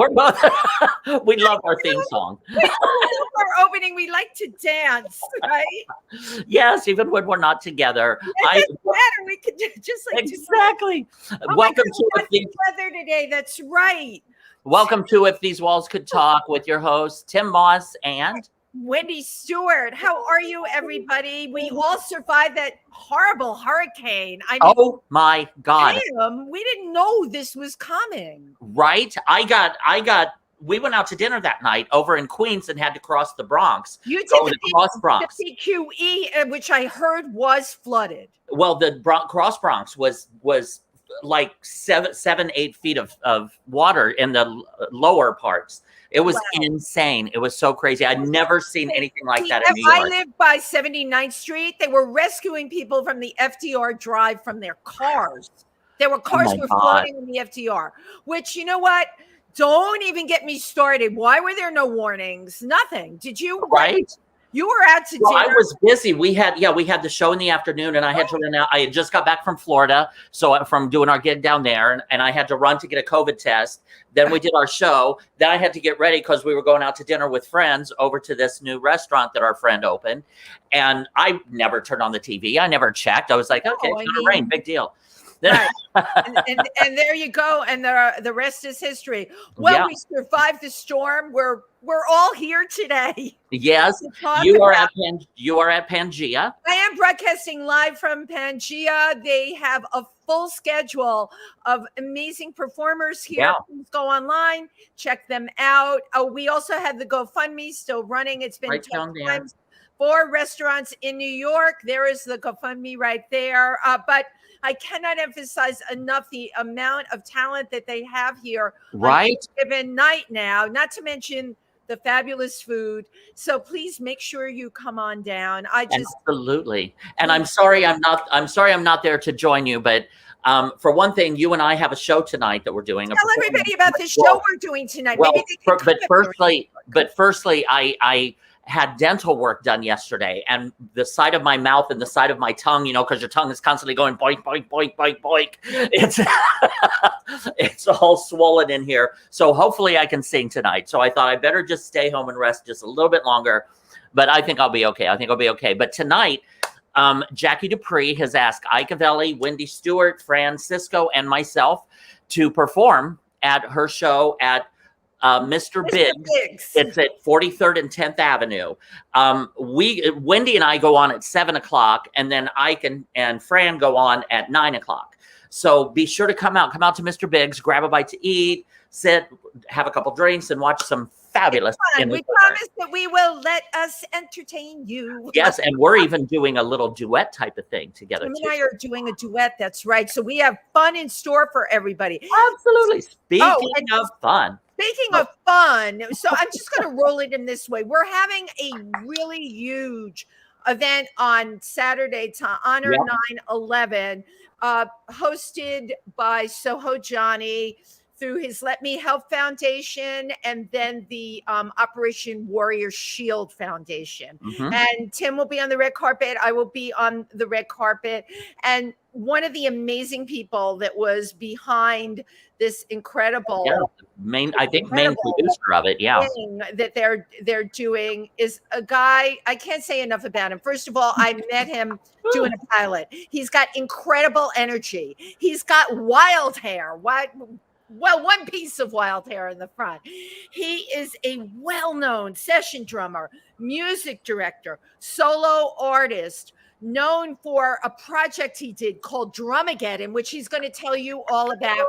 We're both. We love our theme song. We love our opening. We like to dance, right? Yes, even when we're not together. It doesn't matter. We could just like exactly. Oh Welcome my God, to the weather today. That's right. Welcome to If These Walls Could Talk with your hosts, Tim Moss and Wendy Stuart. How are you, everybody? We all survived that horrible hurricane. I mean, oh my God. Damn, we didn't know this was coming. Right? We went out to dinner that night over in Queens and had to cross the Bronx. You did the Cross Bronx. The CQE, which I heard was flooded. Well, the Cross Bronx was like 7-8 feet of water in the lower parts. It was insane. It was so crazy. I'd never seen anything like that in New York. I lived by 79th Street. They were rescuing people from the FDR drive from their cars. There were cars were floating in the FDR, which, you know what? Don't even get me started. Why were there no warnings? Nothing. Did you? Right. You were out to dinner. I was busy. We had the show in the afternoon and I had to run out. I had just got back from Florida. So from doing our gig down there and I had to run to get a COVID test. Then we did our show. Then I had to get ready because we were going out to dinner with friends over to this new restaurant that our friend opened. And I never turned on the TV. I never checked. I was like, okay, it's gonna rain. Big deal. Right. and there you go. And the rest is history. Well, we survived the storm. We're all here today. Yes, you are at PANGEA. I am broadcasting live from PANGEA. They have a full schedule of amazing performers here. Yeah. Please go online, check them out. We also have the GoFundMe still running. It's been 10 times for restaurants in New York. There is the GoFundMe right there. But I cannot emphasize enough the amount of talent that they have here. Right. Given night now, not to mention the fabulous food. So please make sure you come on down. Absolutely. And I'm sorry I'm not there to join you, but for one thing, you and I have a show tonight that we're doing. Tell everybody about the show we're doing tonight. Well, but firstly, I had dental work done yesterday, and the side of my mouth and the side of my tongue, because your tongue is constantly going boink, boink, boink, boink, boink. It's all swollen in here. So hopefully I can sing tonight. So I thought I better just stay home and rest just a little bit longer, but I think I'll be okay. But tonight, Jackie Dupree has asked Ike Avelli, Wendy Stuart, Francisco, and myself to perform at her show at Mr. Biggs. It's at 43rd and 10th Avenue. Wendy and I go on at 7:00, and then Ike and Fran go on at 9:00. So be sure to come out to Mr. Biggs, grab a bite to eat, sit, have a couple drinks, and watch some fabulous. We promise that we will let us entertain you. Yes, and we're even doing a little duet type of thing together. Tim and I are doing a duet. That's right. So we have fun in store for everybody. Absolutely. Speaking of fun. Speaking of fun, so I'm just going to roll it in this way. We're having a really huge event on Saturday to honor 9/11, hosted by Soho Johnny through his Let Me Help Foundation and then the Operation Warrior Shield Foundation. Mm-hmm. And Tim will be on the red carpet. I will be on the red carpet. And one of the amazing people that was behind this incredible main producer of it, thing that they're doing is a guy, I can't say enough about him. First of all, I met him doing a pilot. He's got incredible energy. He's got wild hair. One piece of wild hair in the front. He is a well-known session drummer, music director, solo artist, known for a project he did called Drumageddon, which he's going to tell you all about.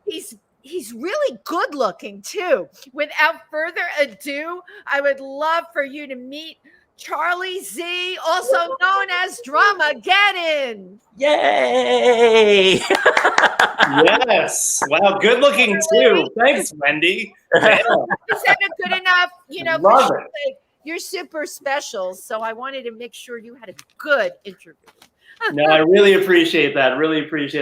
He's really good looking too. Without further ado, I would love for you to meet Charlie Z, also known as Drumageddon. Yay! Yes. Wow, good looking too. Thanks, Wendy. Yeah. Is that good enough? Love it. You're super special, so I wanted to make sure you had a good interview. No, I really appreciate that.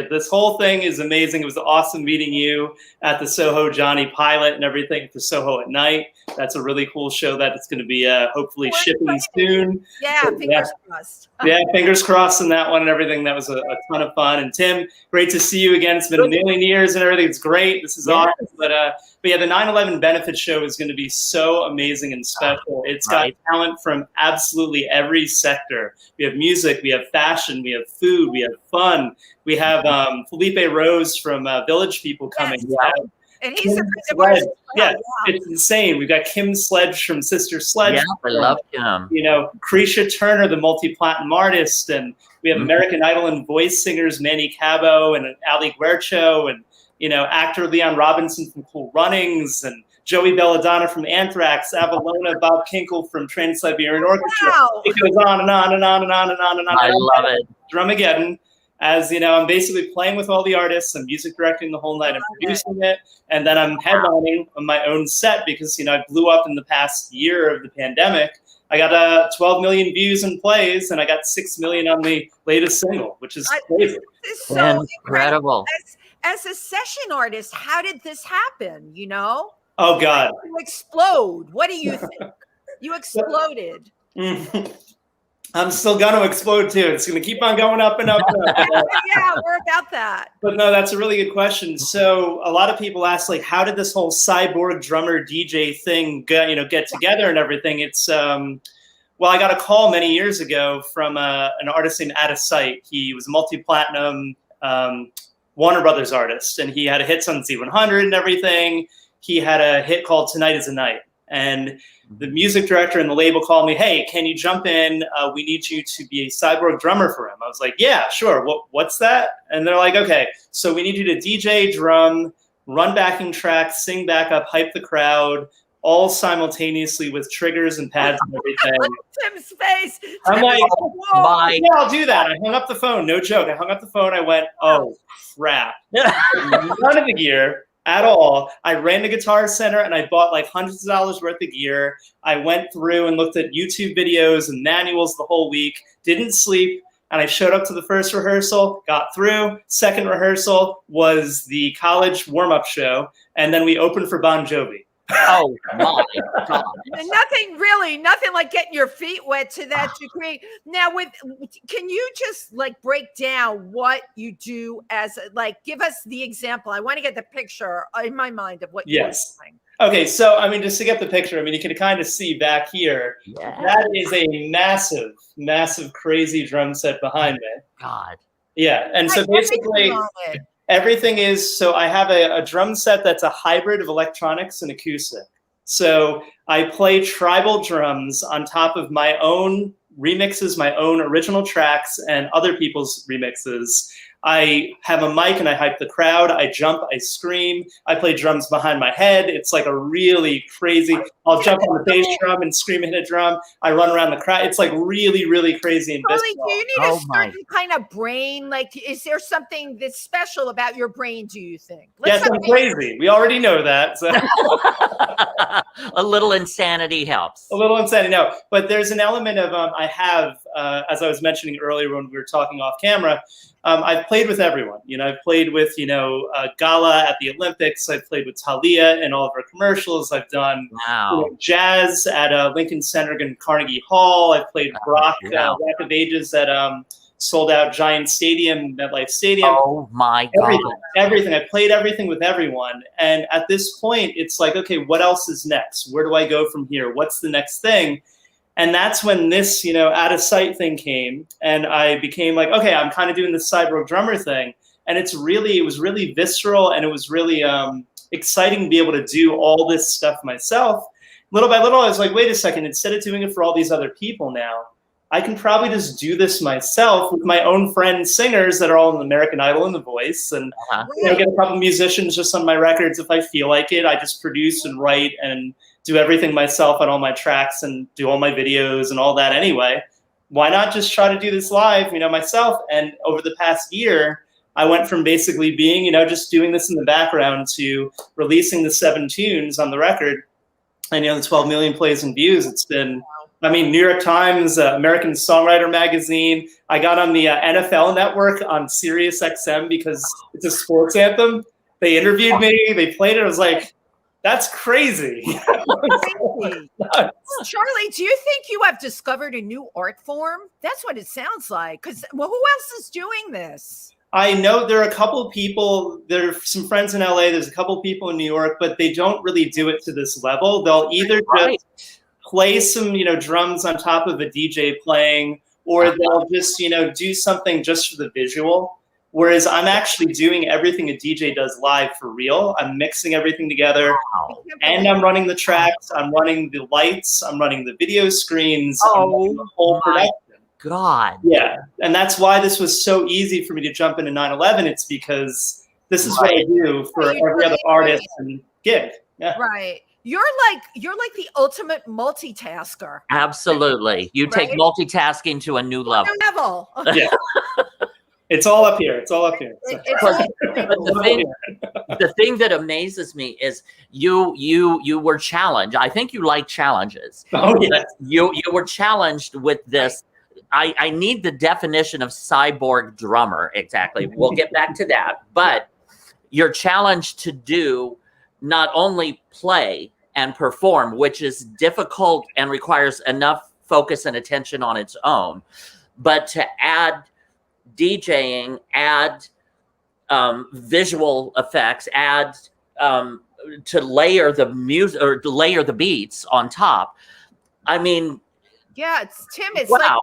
This whole thing is amazing. It was awesome meeting you at the Soho Johnny pilot and everything for Soho at Night. That's a really cool show that it's going to be hopefully shipping soon. Yeah, fingers crossed. Yeah, fingers crossed on that one and everything. That was a ton of fun. And Tim, great to see you again. It's been a million years and everything. It's great. This is awesome. But But yeah, the 9/11 benefit show is going to be so amazing and special. It's got talent from absolutely every sector. We have music, we have fashion, we have food, we have fun. We have Felipe Rose from Village People coming. Yes. And he's a friend of ours. Yeah, it's insane. We've got Kim Sledge from Sister Sledge. Yeah, I love Kim. You know, Krisha Turner, the multi-platinum artist, and we have American Idol and voice singers Manny Cabo and Ali Guercio, and you know, actor Leon Robinson from Cool Runnings, and Joey Belladonna from Anthrax, Avalona, Bob Kinkle from Trans-Siberian Orchestra. Wow. It goes on and on and on and on and on and on. I love it. Drumageddon. As you know, I'm basically playing with all the artists. I'm music directing the whole night. I'm producing it. And then I'm headlining on my own set because, you know, I blew up in the past year of the pandemic. I got 12 million views and plays, and I got 6 million on the latest single, which is crazy. It's so incredible. As a session artist, how did this happen, you know? Oh, God. You explode. What do you think? You exploded. I'm still going to explode too. It's going to keep on going up and up. And up. Yeah, we're about that. But no, that's a really good question. So a lot of people ask, like, how did this whole Cyborg drummer DJ thing get together and everything? It's well, I got a call many years ago from an artist named Out of Sight. He was a multi-platinum Warner Brothers artist, and he had hits on Z100 and everything. He had a hit called Tonight Is a Night. And the music director and the label called me, hey, can you jump in? We need you to be a Cyborg drummer for him. I was like, yeah, sure. What's that? And they're like, okay, so we need you to DJ, drum, run backing tracks, sing backup, hype the crowd, all simultaneously with triggers and pads and everything. Tim's face. I'm like, my. Yeah, I'll do that. I hung up the phone. No joke. I hung up the phone. I went, oh, crap. None of the gear at all. I ran to Guitar Center and I bought like hundreds of dollars worth of gear. I went through and looked at YouTube videos and manuals the whole week, didn't sleep. And I showed up to the first rehearsal, got through. Second rehearsal was the college warm-up show. And then we opened for Bon Jovi. Oh my God. Nothing like getting your feet wet to that degree. Now, can you just like break down what you do as give us the example? I want to get the picture in my mind of what you're doing. Okay, so I mean, just to get the picture, I mean, you can kind of see back here. Yeah. That is a massive, massive, crazy drum set behind me. God. Yeah, and so basically. Everything is, so I have a drum set that's a hybrid of electronics and acoustic. So I play tribal drums on top of my own remixes, my own original tracks, and other people's remixes. I have a mic and I hype the crowd. I jump, I scream. I play drums behind my head. It's like a really crazy, I'll jump on the bass drum and scream and hit a drum. I run around the crowd. It's like really, really crazy and visceral. Do you need a certain kind of brain? Like, is there something that's special about your brain, do you think? Yes, I'm crazy. We already know that. So. A little insanity helps. A little insanity, no. But there's an element of, I have, as I was mentioning earlier when we were talking off camera, I've played with everyone. You know, I've played with, Gala at the Olympics. I've played with Thalia in all of her commercials. I've done jazz at Lincoln Center and Carnegie Hall. I've played rock of Ages at sold out Giant Stadium, MetLife Stadium. Oh my God. Everything. I played everything with everyone. And at this point, it's like, okay, what else is next? Where do I go from here? What's the next thing? And that's when this, out of sight thing came, and I became like, okay, I'm kind of doing this Cyborg drummer thing, and it was really visceral, and it was really exciting to be able to do all this stuff myself. Little by little, I was like, wait a second, instead of doing it for all these other people now, I can probably just do this myself with my own friends, singers that are all in American Idol and The Voice, and get a couple musicians just on my records if I feel like it. I just produce and write and do everything myself on all my tracks and do all my videos and all that anyway. Why not just try to do this live, myself? And over the past year, I went from basically being, just doing this in the background to releasing the 7 tunes on the record. And, the 12 million plays and views. It's been, New York Times, American Songwriter Magazine. I got on the NFL Network on Sirius XM because it's a sports anthem. They interviewed me. They played it. I was like, that's crazy. Charlie, do you think you have discovered a new art form? That's what it sounds like. Because who else is doing this? I know there are a couple of people, there are some friends in LA, there's a couple of people in New York, but they don't really do it to this level. They'll either just play some, drums on top of a DJ playing, or they'll just, do something just for the visual. Whereas I'm actually doing everything a DJ does live for real. I'm mixing everything together, and I'm running the tracks, I'm running the lights, I'm running the video screens, I'm running the whole production. God. Yeah, and that's why this was so easy for me to jump into 9/11. It's because this is what I do for every other artist and gig. Yeah. Right. You're like the ultimate multitasker. Absolutely. You take multitasking to a new level. Yeah. It's all up here. It's all up here. So. The thing that amazes me is you were challenged. I think you like challenges. Oh yeah. You were challenged with this. I need the definition of cyborg drummer exactly. We'll get back to that. But you're challenged to do not only play and perform, which is difficult and requires enough focus and attention on its own, but to add DJing, add visual effects, add to layer the music or to layer the beats on top. I mean, yeah, it's wow.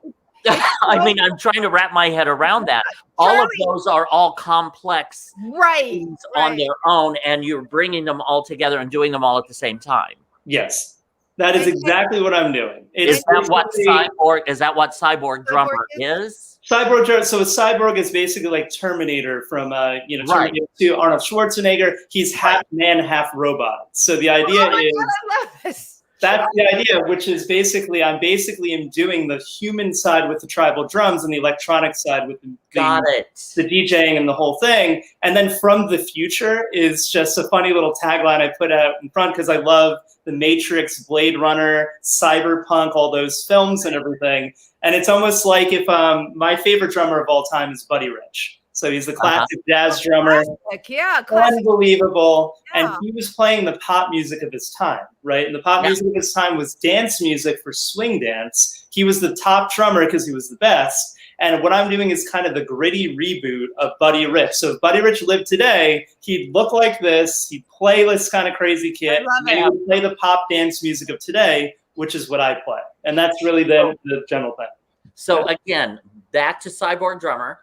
I mean, I'm trying to wrap my head around that. All of those are all complex things on their own, and you're bringing them all together and doing them all at the same time. Yes, that is exactly what I'm doing. Is that what Cyborg drummer is? Cyborg drummer. So a cyborg is basically like Terminator from Terminator 2, Arnold Schwarzenegger. He's half man, half robot. So the idea is. God, I love this. That's the idea, which is basically I'm doing the human side with the tribal drums and the electronic side with the DJing and the whole thing. And then From the Future is just a funny little tagline I put out in front because I love The Matrix, Blade Runner, Cyberpunk, all those films and everything. And it's almost like if my favorite drummer of all time is Buddy Rich. So he's the classic jazz drummer. Unbelievable. Yeah. And he was playing the pop music of his time, right? And the pop music of his time was dance music for swing dance. He was the top drummer because he was the best. And what I'm doing is kind of the gritty reboot of Buddy Rich. So if Buddy Rich lived today, he'd look like this. He'd play this kind of crazy kit. And he would play the pop dance music of today, which is what I play. And that's really the general thing. So again, back to Cyborg drummer.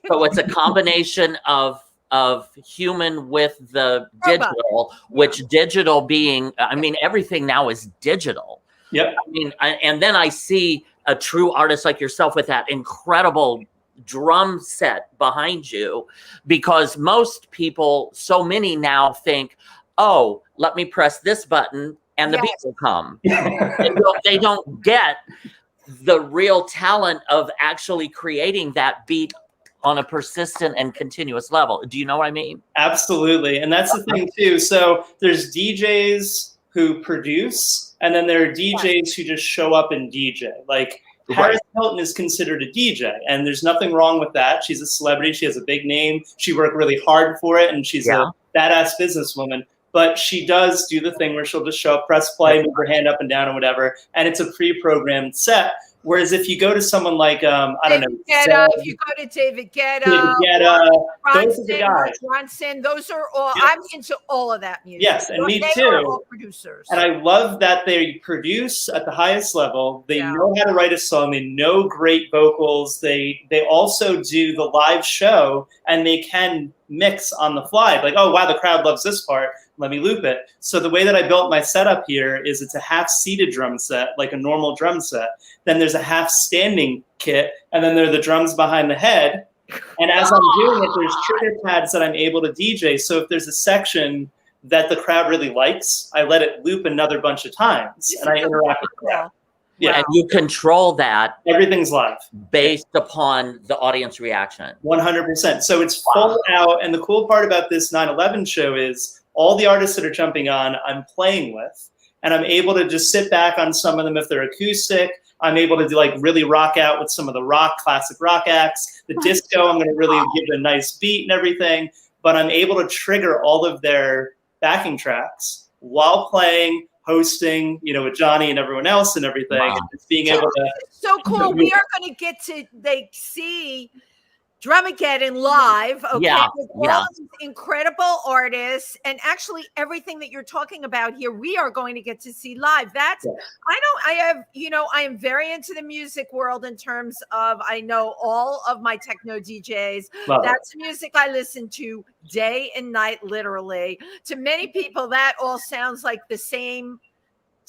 So it's a combination of human with the digital, which digital being, I mean, everything now is digital. Yep. I mean, and then I see a true artist like yourself with that incredible drum set behind you, because most people, so many now think, oh, let me press this button and the beat will come. They don't get the real talent of actually creating that beat on a persistent and continuous level. Do you know what I mean? Absolutely. And that's the thing too. So there's DJs who produce, and then there are DJs who just show up and DJ. Like Paris Hilton is considered a DJ, and there's nothing wrong with that. She's a celebrity. She has a big name. She worked really hard for it, and she's a badass businesswoman. But she does do the thing where she'll just show up, press play, move her hand up and down or whatever, and it's a pre-programmed set. Whereas if you go to someone like, I don't know. If you go to David Guetta, those are the guys. Bronson, those are all, I'm into all of that music. Yes, and me too. Are all producers. And I love that they produce at the highest level. They know how to write a song. They know great vocals. They also do the live show, and they can mix on the fly. Like, oh, wow, the crowd loves this part. Let me loop it. So the way that I built my setup here is it's a half seated drum set, like a normal drum set. Then there's a half standing kit, and then there are the drums behind the head. And as I'm doing it, there's trigger pads that I'm able to DJ. So if there's a section that the crowd really likes, I let it loop another bunch of times, and I interact with the crowd. Yeah, and you control that. Everything's live. Based upon the audience reaction. 100%. So it's full out. And the cool part about this 9/11 show is all the artists that are jumping on, I'm playing with. And I'm able to just sit back on some of them if they're acoustic. I'm able to do like really rock out with some of the classic rock acts. The disco, I'm going to really give it a nice beat and everything. But I'm able to trigger all of their backing tracks while playing, hosting, with Johnny and everyone else and everything. And just being able to. So cool. We are going to get to see Drumageddon live, okay, Yeah, with all of these incredible artists, and actually everything that you're talking about here, we are going to get to see live. That's I am very into the music world in terms of I know all of my techno DJs. That's music I listen to day and night, literally. To many people, that all sounds like the same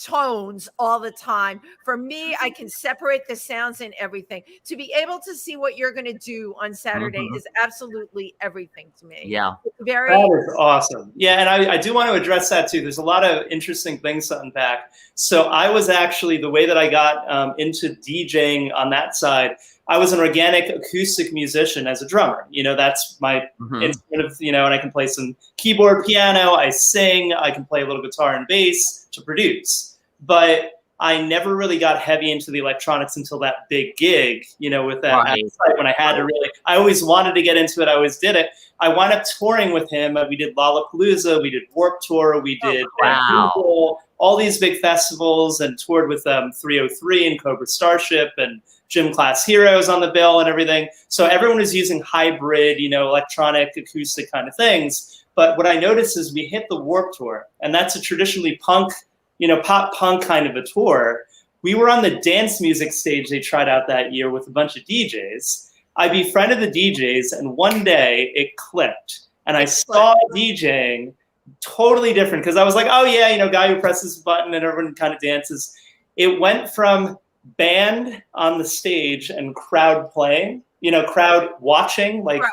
tones all the time. For me, I can separate the sounds and everything. To be able to see what you're going to do on Saturday is absolutely everything to me. Yeah. Very That is awesome. Yeah, and I do want to address that too. There's a lot of interesting things to unpack. So I was actually, the way that I got into DJing on that side, I was an organic acoustic musician as a drummer. You know, that's my instrument of, you know, and I can play some keyboard, piano, I sing, I can play a little guitar and bass to produce. But I never really got heavy into the electronics until that big gig, you know, with that site when I had to really, I always wanted to get into it. I always did it. I wound up touring with him. We did Lollapalooza, we did Warped Tour, we did all these big festivals, and toured with 303 and Cobra Starship and Gym Class Heroes on the bill and everything. So everyone was using hybrid, you know, electronic, acoustic kind of things. But what I noticed is we hit the Warped Tour, and that's a traditionally punk, you know, pop punk kind of a tour. We were on the dance music stage they tried out that year with a bunch of DJs. I befriended the DJs, and one day it clicked, and I saw DJing totally different, because I was like, oh yeah, you know, guy who presses a button and everyone kind of dances. It went from band on the stage and crowd playing, you know, crowd watching, like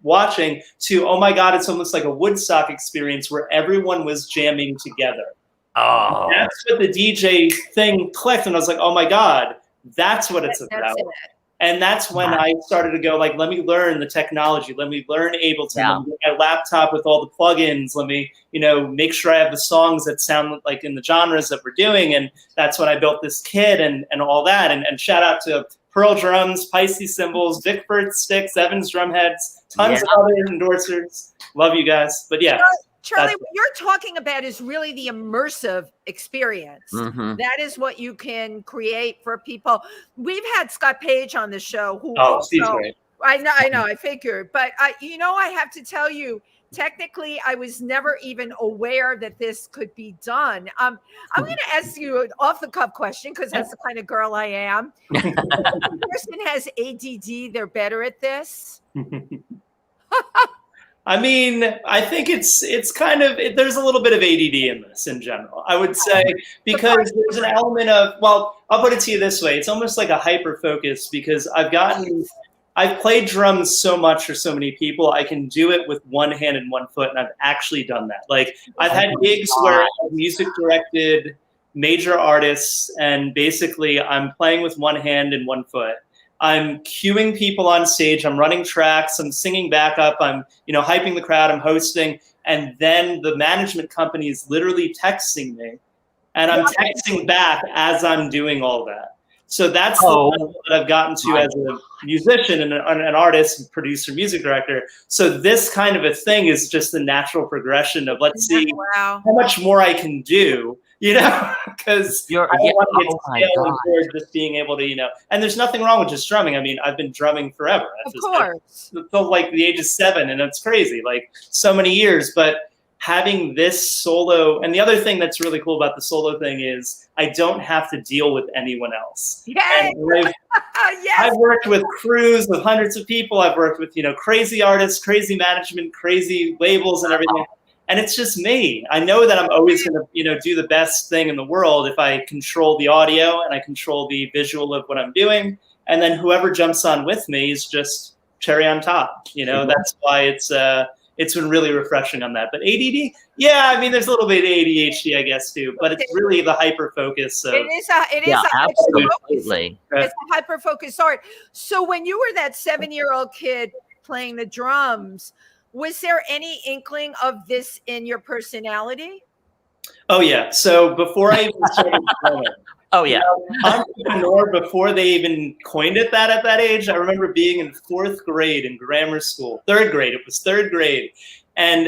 watching, to, oh my God, it's almost like a Woodstock experience where everyone was jamming together. Oh, that's what the DJ thing clicked, and I was like, oh my God, that's what it's about. And that's when I started to go, like, let me learn the technology. Let me learn Ableton. Let me get my laptop with all the plugins. Let me, you know, make sure I have the songs that sound like in the genres that we're doing. And that's when I built this kit and all that. And shout out to Pearl Drums, Pisces Cymbals, Vickford Sticks, Evans Drumheads, tons of other endorsers. Love you guys. But yeah. Charlie, what you're talking about is really the immersive experience. That is what you can create for people. We've had Scott Page on the show. Who she's great. I know, I figured. But, you know, I have to tell you, technically, I was never even aware that this could be done. I'm going to ask you an off-the-cuff question, because that's the kind of girl I am. If a person has ADD, they're better at this? I mean, I think it's kind of, there's a little bit of ADD in this in general, I would say, because there's an element of, well, I'll put it to you this way. It's almost like a hyper focus, because I've played drums so much for so many people. I can do it with one hand and one foot, and I've actually done that. Like, I've had gigs where I've music directed major artists, and basically I'm playing with one hand and one foot. I'm cueing people on stage, I'm running tracks, I'm singing backup, I'm, you know, hyping the crowd, I'm hosting, and then the management company is literally texting me, and I'm texting back as I'm doing all that. So that's the level that I've gotten to as a musician and an artist, producer, music director. So this kind of a thing is just the natural progression of, let's see how much more I can do, you know, because I don't want to get stale and just being able to, you know, and there's nothing wrong with just drumming. I mean, I've been drumming forever. Of course. Until like the age of 7, and it's crazy, like so many years. But having this solo, and the other thing that's really cool about the solo thing is I don't have to deal with anyone else. Yes. I've worked with crews of hundreds of people. I've worked with, you know, crazy artists, crazy management, crazy labels and everything. And it's just me. I know that I'm always going to, you know, do the best thing in the world if I control the audio and I control the visual of what I'm doing. And then whoever jumps on with me is just cherry on top. You know, that's why it's been really refreshing on that. But ADD, yeah, I mean, there's a little bit of ADHD, I guess, too. But it's really the hyper focus. It is absolutely. It's a hyper focus art. So when you were that 7-year-old kid playing the drums, was there any inkling of this in your personality? Oh, yeah. So before I even started drumming, entrepreneur, before they even coined it that at that age, I remember being in 4th grade in grammar school. 3rd grade. It was 3rd grade. And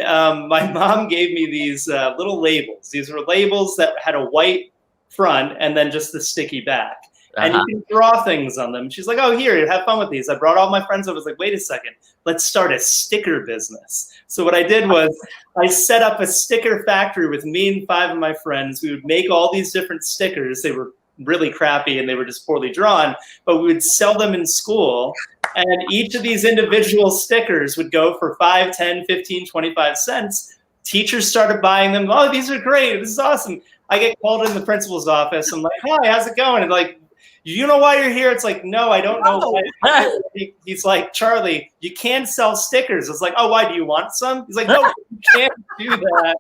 my mom gave me these little labels. These were labels that had a white front and then just the sticky back. and you can draw things on them. She's like, oh, here, have fun with these. I brought all my friends over. I was like, wait a second, let's start a sticker business. So what I did was I set up a sticker factory with me and 5 of my friends. We would make all these different stickers. They were really crappy and they were just poorly drawn, but we would sell them in school. And each of these individual stickers would go for 5, 10, 15, 25 cents. Teachers started buying them. Oh, these are great. This is awesome. I get called in the principal's office. I'm like, hi, how's it going? And like, you know why you're here? It's like, no, I don't know why. He's like, Charlie, you can't sell stickers. It's like, oh, why? Do you want some? He's like, no, you can't do that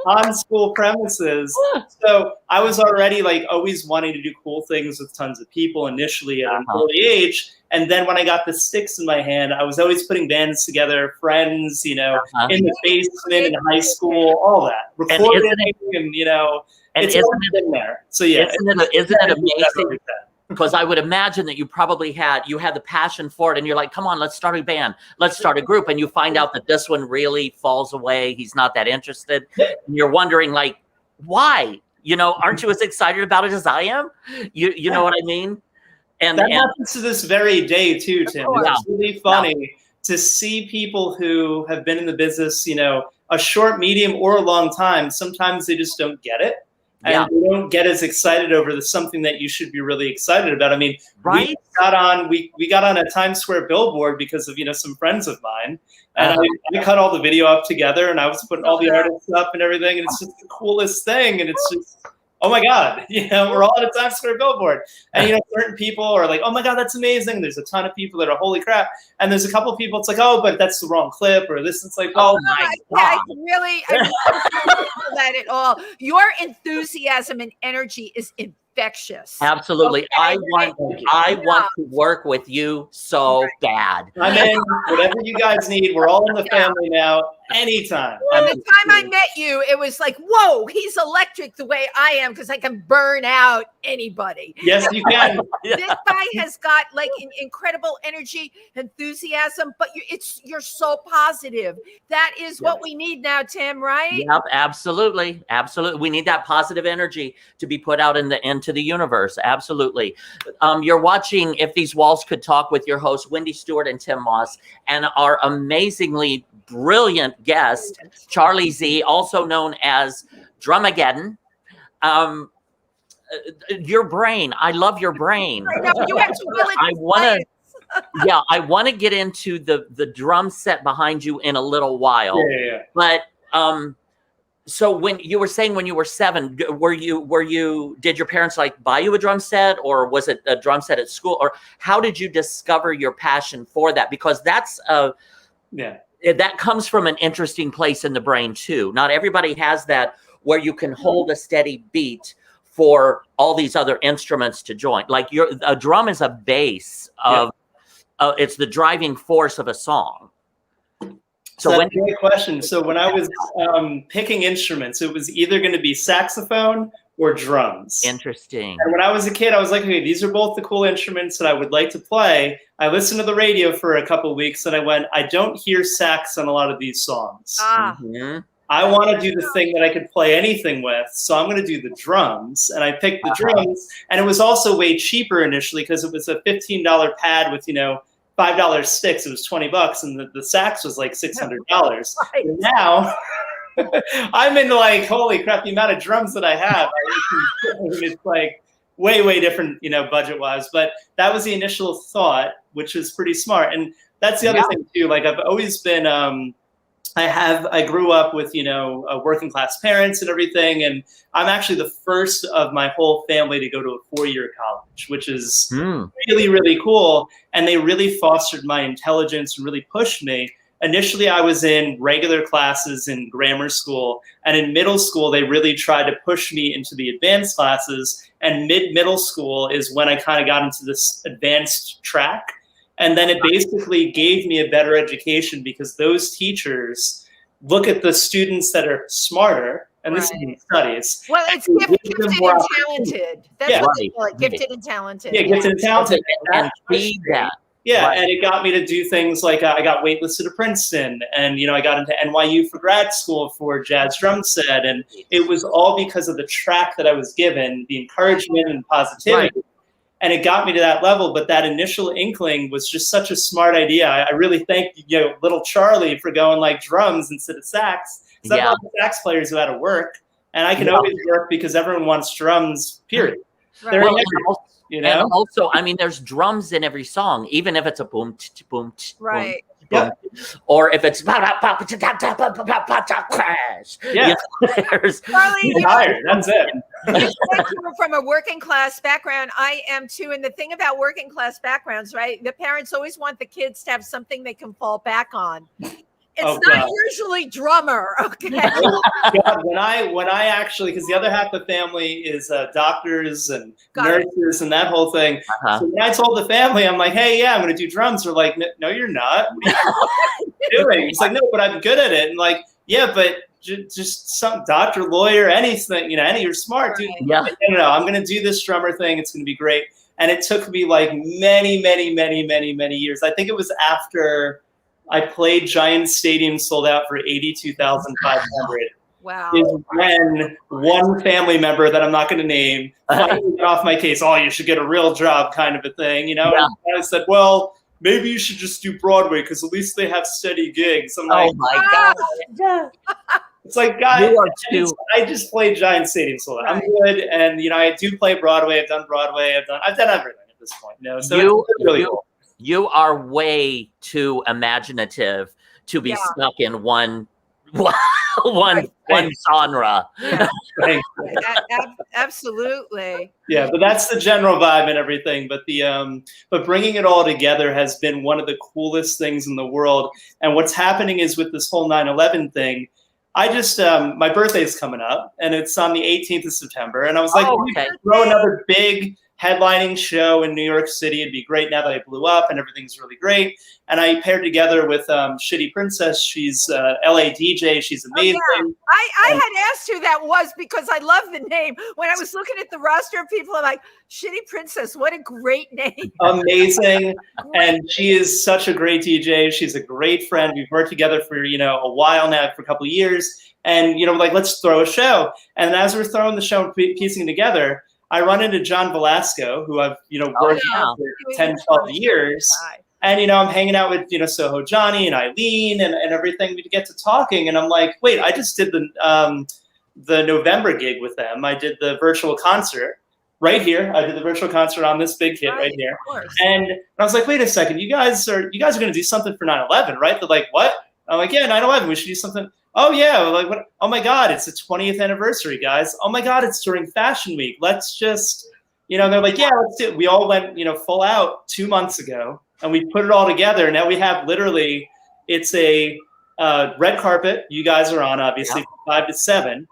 on school premises. So I was already like always wanting to do cool things with tons of people initially at an early age. And then when I got the sticks in my hand, I was always putting bands together, friends, you know, in the basement, in high school, all that. Recording and you know, it's all in there. So yeah. Isn't it amazing? Because I would imagine that you probably had the passion for it, and you're like, come on, let's start a band, let's start a group, and you find out that this one really falls away. He's not that interested. And you're wondering, like, why? You know, aren't you as excited about it as I am? You know what I mean? And that happens to this very day too, Tim. It's really funny to see people who have been in the business, you know, a short, medium, or a long time. Sometimes they just don't get it. And they don't get as excited over something that you should be really excited about. I mean, we got on a Times Square billboard because of, you know, some friends of mine. And I cut all the video up together, and I was putting all the artists up and everything. And it's just the coolest thing. And it's just, oh my God, you know, we're all on a Times Square billboard. And, you know, certain people are like, oh my God, that's amazing. There's a ton of people that are, holy crap. And there's a couple of people, it's like, oh, but that's the wrong clip, or this. It's like, oh my God. I really don't feel that at all. Your enthusiasm and energy is infectious. Absolutely. Okay. I want to work with you so bad. I'm in. Whatever you guys need, we're all in the family now. Anytime. Well, the time I met you, it was like, whoa, he's electric the way I am, because I can burn out anybody. Yes, you can. This guy has got like incredible energy, enthusiasm, but you're so positive. That is what we need now, Tim, right? Yep, absolutely. Absolutely. We need that positive energy to be put out into the universe. Absolutely. You're watching If These Walls Could Talk with your hosts, Wendy Stuart and Tim Moss, and our amazingly brilliant guest, Charlie Z, also known as Drumageddon. Your brain. I love your brain. I know, you have to really I want to get into the drum set behind you in a little while. Yeah. But so when you were saying when you were 7, did your parents like buy you a drum set, or was it a drum set at school, or how did you discover your passion for that? Because that's that comes from an interesting place in the brain too. Not everybody has that, where you can hold a steady beat for all these other instruments to join. Like a drum is a base of, it's the driving force of a song. So that's a great question. So when I was picking instruments, it was either going to be saxophone or drums. Interesting. And when I was a kid, I was like, okay, these are both the cool instruments that I would like to play. I listened to the radio for a couple of weeks, and I went, I don't hear sax on a lot of these songs. I want to do the thing that I could play anything with, so I'm going to do the drums. And I picked the drums, and it was also way cheaper initially because it was a $15 pad with, you know, $5 sticks. It was $20, and the sax was like $600. Right. And now I'm into like, holy crap, the amount of drums that I have. It's like way different, you know, budget wise. But that was the initial thought, which is pretty smart. And that's the other thing too. Like I've always been, I grew up with, you know, working class parents and everything. And I'm actually the first of my whole family to go to a 4-year college, which is really, really cool. And they really fostered my intelligence and really pushed me. Initially, I was in regular classes in grammar school. And in middle school, they really tried to push me into the advanced classes. And mid-middle school is when I kind of got into this advanced track. And then it basically gave me a better education because those teachers look at the students that are smarter, and this is in studies. Well, it's gifted and talented. That's what they call it, gifted and talented. Yeah, gifted and talented. And feed that. Yeah, and it got me to do things like I got waitlisted to Princeton, and you know I got into NYU for grad school for jazz drum set, and it was all because of the track that I was given, the encouragement and positivity. Right. and it got me to that level. But that initial inkling was just such a smart idea. I really thank little Charlie for going like drums instead of sax. Because I love the sax players who had to work, and I can always work because everyone wants drums. Period. Right. They're and also, I mean, there's drums in every song, even if it's a boom, boom, right. Boom, or if it's crash. Yeah, Charlie, that's it. you were from a working class background. I am too. And the thing about working class backgrounds, right? The parents always want the kids to have something they can fall back on. It's not usually drummer. Okay. God, when I actually, because the other half of the family is doctors and nurses and that whole thing. So when I told the family, I'm like, hey, I'm going to do drums. They're like, no, you're not. What are you doing? It's like, no, but I'm good at it. And like, yeah, but just some doctor, lawyer, anything, you're smart, dude. Yeah. No, I'm going to do this drummer thing. It's going to be great. And it took me like many years. I think it was after I played giant stadiums sold out for 82,500. Wow. Is when one family member that I'm not going to name finally got off my case. Oh, you should get a real job, kind of a thing, And I said, well, maybe you should just do Broadway because at least they have steady gigs. I'm like, oh my God. It's like, guys, I just played giant stadiums sold out. I'm good, and I do play Broadway. I've done Broadway. I've done everything at this point. So it's really cool. You are way too imaginative to be stuck in one genre. Absolutely. Yeah, but that's the general vibe and everything. But bringing it all together has been one of the coolest things in the world. And what's happening is with this whole 9/11 thing, I just my birthday's coming up, and it's on the 18th of September, and I was like, throw another big headlining show in New York City. It'd be great now that I blew up and everything's really great. And I paired together with Shitty Princess. She's LA DJ. She's amazing. Oh, yeah. I had asked who that was because I love the name. When I was looking at the roster of people, I'm like, Shitty Princess, what a great name. Amazing. And she is such a great DJ. She's a great friend. We've worked together for, a while now, for a couple of years. And, let's throw a show. And as we're throwing the show and piecing it together, I run into John Velasco, who I've, worked with for 10, 12 years. And, I'm hanging out with, Soho Johnny and Eileen and everything. We get to talking. And I'm like, wait, I just did the November gig with them. I did the virtual concert right here. I did the virtual concert on this big hit right here. And I was like, wait a second, you guys are going to do something for 9/11, right? They're like, what? I'm like, yeah, 9/11, we should do something. Oh yeah, like what? Oh my God, it's the 20th anniversary, guys. Oh my God, it's during Fashion Week. Let's just, they're like, yeah, let's do it. We all went, full out 2 months ago, and we put it all together. Now we have literally, it's a red carpet. You guys are on, obviously, from 5 to 7.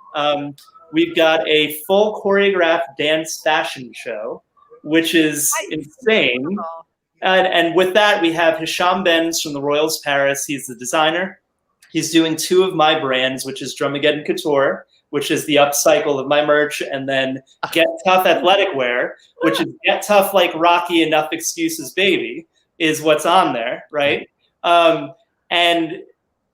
We've got a full choreographed dance fashion show, which is insane. And with that, we have Hisham Benz from the Royals Paris. He's the designer. He's doing 2 of my brands, which is Drumageddon Couture, which is the upcycle of my merch, and then Get Tough Athletic Wear, which is Get Tough Like Rocky, Enough Excuses Baby, is what's on there, right? And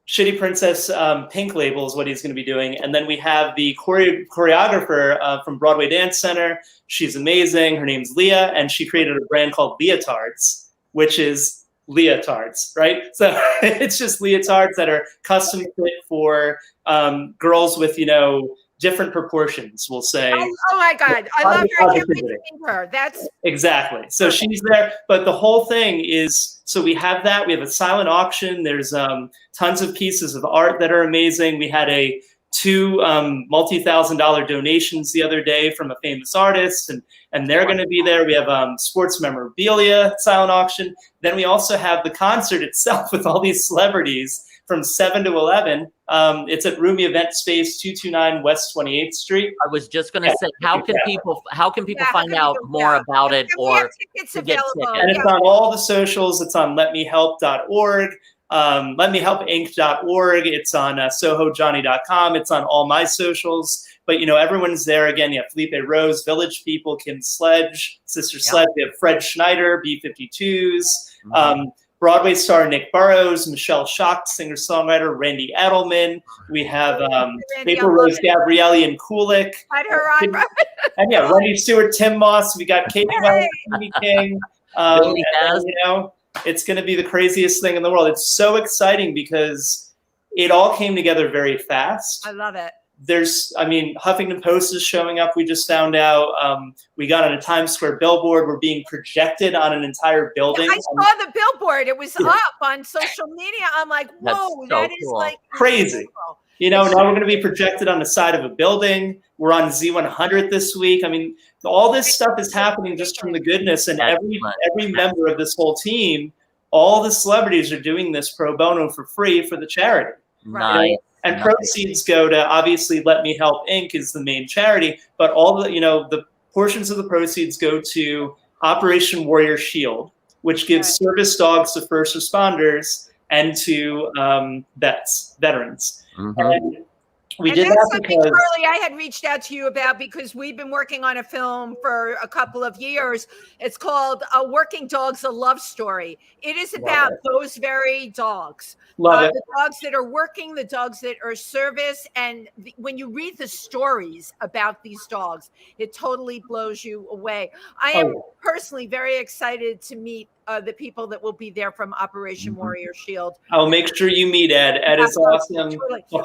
Shitty Princess Pink Label is what he's going to be doing. And then we have the choreographer from Broadway Dance Center. She's amazing. Her name's Leah, and she created a brand called Leotards, which is leotards, right? So it's just leotards that are custom fit for girls with, different proportions, we'll say. Oh my God. I love her. I can't wait to meet her. That's exactly. So she's there. But the whole thing is, so we have that. We have a silent auction. There's tons of pieces of art that are amazing. We had 2 multi-$1,000 donations the other day from a famous artist, and they're going to be there. We have sports memorabilia silent auction. Then we also have the concert itself with all these celebrities from 7 to 11. It's at Roomy Event Space, 229 West 28th Street. I was just going to say, how can people find out more about it or tickets to get available? tickets? And it's on all the socials. It's on letmehelp.org. letmehelpinc.org. It's on sohojohnny.com. It's on all my socials. But, everyone's there. Again, you have Felipe Rose, Village People, Kim Sledge, Sister Sledge. We have Fred Schneider, B-52s. Broadway star Nick Burrows, Michelle Schacht, singer-songwriter Randy Edelman. We have April Rose Gabrielle and Kulik. Had her on, right? And yeah, Wendy Stuart Tym. We got Katie King. And, you know, it's going to be the craziest thing in the world. It's so exciting because it all came together very fast. I love it. Huffington Post is showing up. We just found out. We got on a Times Square billboard. We're being projected on an entire building. Yeah, I saw the billboard. It was up on social media. I'm like, whoa, that is like crazy. You know, now we're going to be projected on the side of a building. We're on Z100 this week. I mean, all this stuff is happening just from the goodness, and every member of this whole team, all the celebrities are doing this pro bono for free for the charity. Nice. You know? And proceeds go to, obviously, Let Me Help Inc. is the main charity, but all the, you know, the portions of the proceeds go to Operation Warrior Shield, which gives service dogs to first responders and to veterans. Mm-hmm. And we did that because Charlie, I had reached out to you about, because we've been working on a film for a couple of years. It's called Working Dogs, A Love Story. It is about those very dogs. The dogs that are working, the dogs that are service. And when you read the stories about these dogs, it totally blows you away. I am personally very excited to meet the people that will be there from Operation Warrior Shield. I'll make sure you meet Ed. Ed is awesome.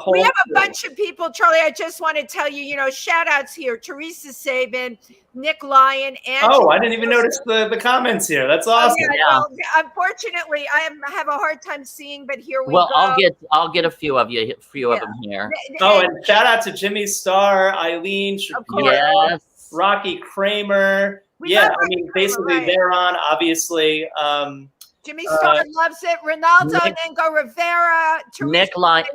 We have a bunch of people, Charlie. I just want to tell you, shout outs here. Teresa Sabin, Nick Lyon, and I didn't even notice the comments here. That's awesome. Well, unfortunately, I have a hard time seeing, but here we go. Well, I'll get a few of them here. And shout out to Jimmy Starr, Eileen Shapiro, Rocky Kramer. Basically they're on, obviously. Jimmy Starr loves it. Ronaldo Ningo Rivera, Nick Lyon.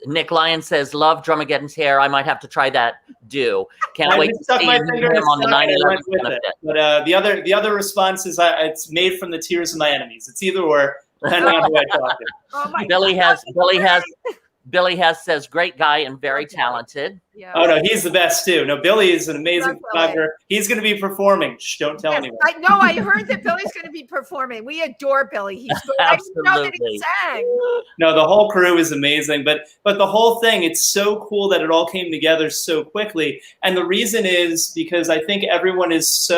Nick Lyon says, "Love Drumageddon's hair. I might have to try that. Can't wait to see him on the 9/11 benefit." But the other response is, it's made from the tears of my enemies. It's either or, depending on who I talk to. Billy has says, great guy and very talented. Yeah. Oh, no, he's the best, too. No, Billy is an amazing photographer. He's going to be performing. Shh, don't tell anyone. I know. I heard that Billy's going to be performing. We adore Billy. He's good. I didn't know that he sang. No, the whole crew is amazing. But the whole thing, it's so cool that it all came together so quickly. And the reason is because I think everyone is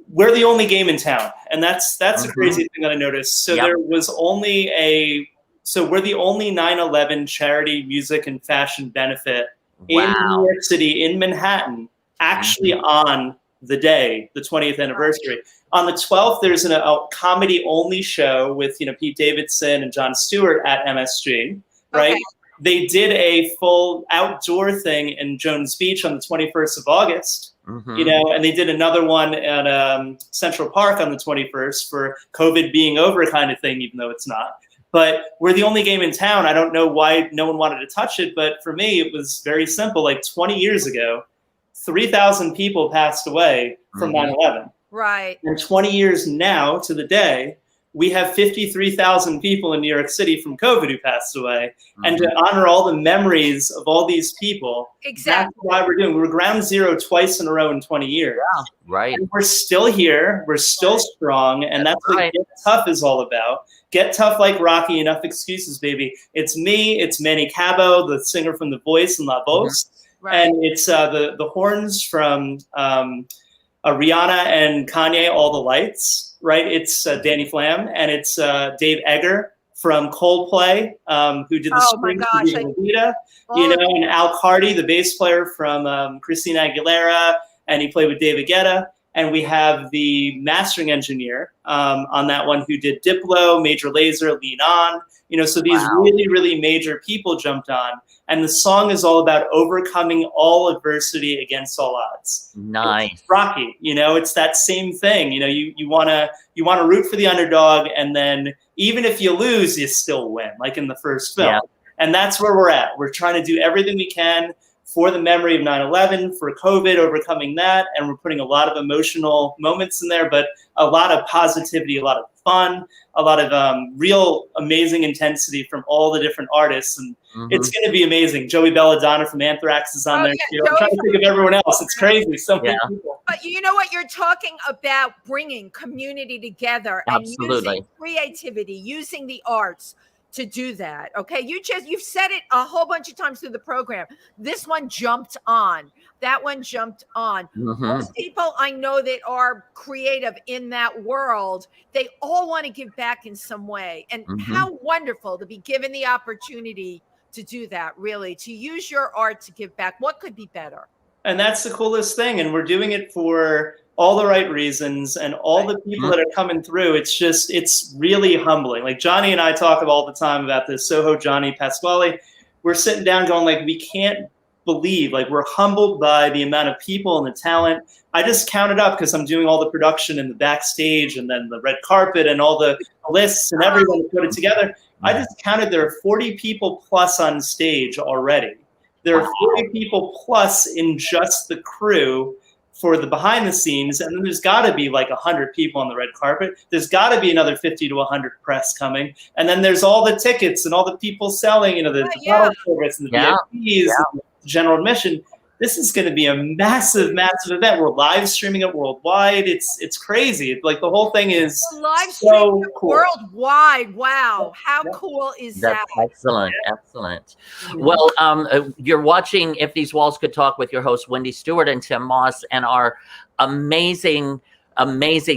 we're the only game in town. And that's the crazy thing that I noticed. So there was only So we're the only 9/11 charity music and fashion benefit in New York City, in Manhattan, actually on the day, the 20th anniversary. On the 12th, there's a comedy-only show with Pete Davidson and Jon Stewart at MSG, right? Okay. They did a full outdoor thing in Jones Beach on the 21st of August, and they did another one at Central Park on the 21st for COVID being over kind of thing, even though it's not. But we're the only game in town. I don't know why no one wanted to touch it, but for me, it was very simple. Like 20 years ago, 3,000 people passed away from 9/11. Right. And 20 years now to the day, we have 53,000 people in New York City from COVID who passed away. And to honor all the memories of all these people, that's why we're doing. We're ground zero twice in a row in 20 years. Yeah, right. And we're still here. We're still strong. And that's what Get Tough is all about. Get tough like Rocky. Enough excuses, baby. It's me. It's Manny Cabo, the singer from The Voice and La Voz. And it's the horns from Rihanna and Kanye, All the Lights, right? It's Danny Flam. And it's Dave Egger from Coldplay, who did the strings for Lolita. And Al Cardi, the bass player from Christina Aguilera, and he played with David Guetta. And we have the mastering engineer on that one who did Diplo, Major Lazer, Lean On. So these really, really major people jumped on. And the song is all about overcoming all adversity against all odds. Nice. It's Rocky, it's that same thing. You want to root for the underdog, and then even if you lose, you still win, like in the first film. Yeah. And that's where we're at. We're trying to do everything we can for the memory of 9/11, for COVID, overcoming that. And we're putting a lot of emotional moments in there, but a lot of positivity, a lot of fun, a lot of real amazing intensity from all the different artists. And it's going to be amazing. Joey Belladonna from Anthrax is on there too. I'm trying to think of everyone else. It's crazy. So many people. But you know what? You're talking about bringing community together and using creativity, using the arts to do that. Okay. You've said it a whole bunch of times through the program. This one jumped on. That one jumped on. Most people I know that are creative in that world, they all want to give back in some way. And how wonderful to be given the opportunity to do that, really, to use your art to give back. What could be better? And that's the coolest thing. And we're doing it for all the right reasons and all the people that are coming through. It's really humbling. Like Johnny and I talk all the time about this, Soho Johnny Pasquale. We're sitting down going like, we can't believe, like we're humbled by the amount of people and the talent. I just counted up because I'm doing all the production and the backstage and then the red carpet and all the lists and everyone to put it together. I just counted there are 40 people plus on stage already. There are 40 people plus in just the crew for the behind the scenes. And then there's got to be like 100 people on the red carpet. There's got to be another 50 to 100 press coming. And then there's all the tickets and all the people selling, you know, the bottle service and the VIPs and the general admission. This is going to be a massive, massive event. We're live streaming it worldwide. It's crazy. Like the whole thing is so cool. Worldwide. Wow. How cool is that? Excellent. Excellent. Well, you're watching If These Walls Could Talk with your hosts, Wendy Stuart and Tim Moss, and our amazing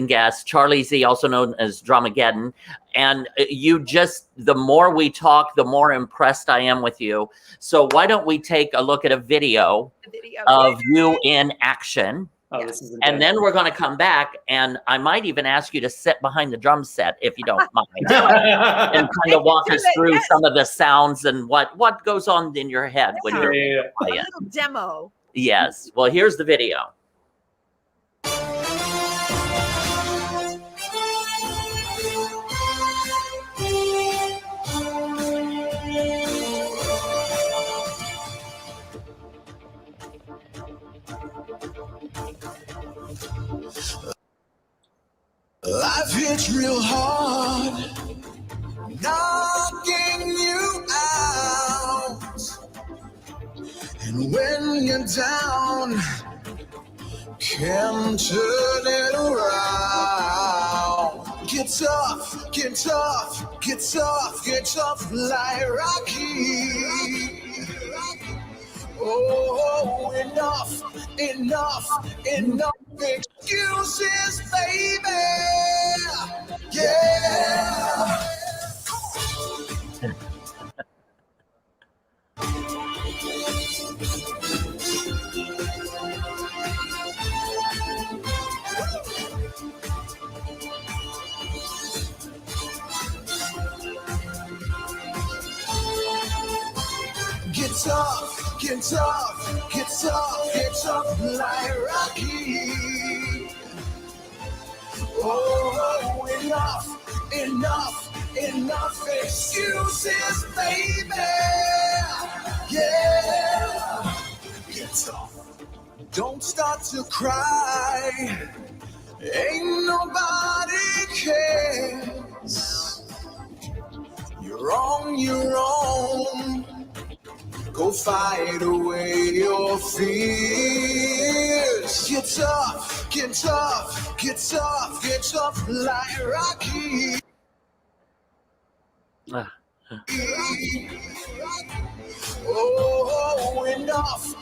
guest, Charlie Z, also known as Drumageddon. And the more we talk, the more impressed I am with you. So why don't we take a look at a video of you in action? And then we're going to come back, and I might even ask you to sit behind the drum set if you don't mind, and kind of walk us through some of the sounds and what goes on in your head when you're a little demo. Yes. Well, here's the video. Life hits real hard, knocking you out. And when you're down, can turn it around. Get tough, get tough, get tough, get tough like Rocky. Oh, enough, enough, enough excuses, baby. Yeah. Get tough, get tough, get tough, get tough like Rocky. Oh, enough, enough, enough excuses, baby. Yeah. Get tough. Don't start to cry. Ain't nobody cares. You're on your own. Go fight away your fears. Get tough, get tough, get tough, get tough like Rocky. Oh, enough,